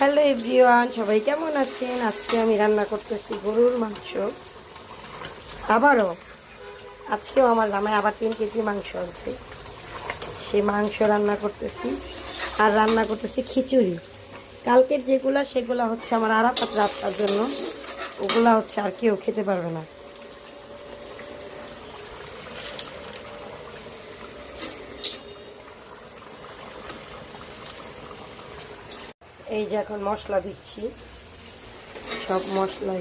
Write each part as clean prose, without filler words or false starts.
Hello everyone, সবাই কেমন আছেন? আজকে আমি রান্না করতেছি গরুর মাংস। আজকেও আমার জামাই আবার 3 কেজি মাংস আছে, সেই মাংস রান্না করতেছি। আর রান্না করতেছি খিচুড়ি। কালকের যেগুলা সেগুলা হচ্ছে আমার আরাফাত রাস্তার জন্য, ওগুলা হচ্ছে আর কেউ খেতে পারবে না। এই যে এখন মশলা দিচ্ছি, সব মশলা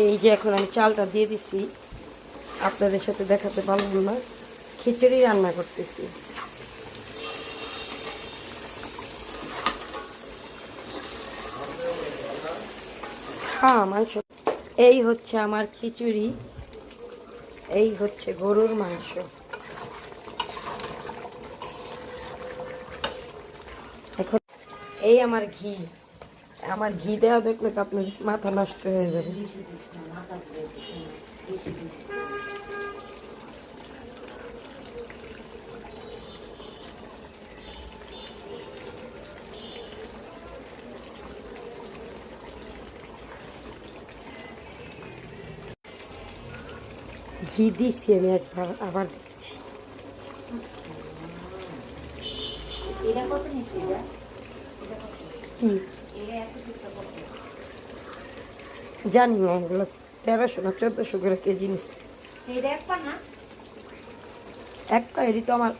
এই যে এখন আমি চালটা দিয়ে দিছি। আপনাদের সাথে দেখাতে পারলাম না, খিচুড়ি রান্না করতেছি। হ্যাঁ, মাংস। এই হচ্ছে আমার খিচুড়ি, এই হচ্ছে গরুর মাংস। এখন এই আমার ঘি, আমার ঘি দেওয়া দেখলে তো আপনার মাথা নষ্ট হয়ে যাবে। ঘি দিচ্ছি আমি একবার, আবার দিচ্ছি। জানি না, এগুলো 1300 না 1400 করে কেজি নিচ্ছে। এক কারি তো আমার।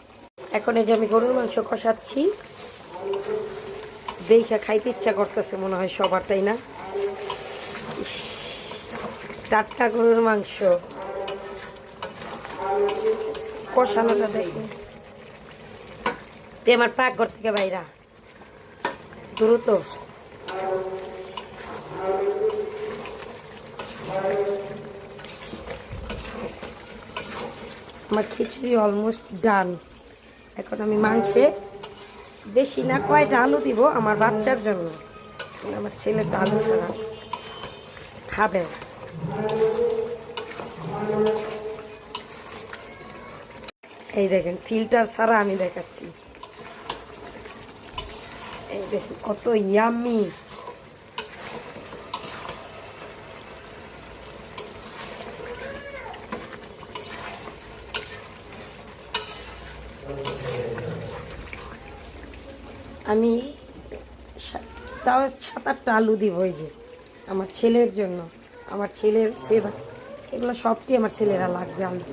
এখন এই যে আমি গরুর মাংস কষাচ্ছি, দেখে খাইতে ইচ্ছা করতেছে মনে হয় সবার, তাই না? টাটকা গরুর মাংস কষানোটা দেখে আমার পাকঘর থেকে বাইরা দ্রুত। আমার খিচুড়ি অলমোস্ট ডান। এখন আমি মাংসে বেশি না কয়টা আলু দিব আমার বাচ্চার জন্য, আমার ছেলে তো আলু ছাড়া খাবে। এই দেখেন ফিল্টার ছাড়া আমি দেখাচ্ছি, এই দেখেন কত ইয়াম্মি। আমি তাও 7-8টা আলু দিব, ওই যে আমার ছেলের জন্য, আমার ছেলের ফেভারিট। এগুলো সবটি আমার ছেলেরা লাগবে আলু।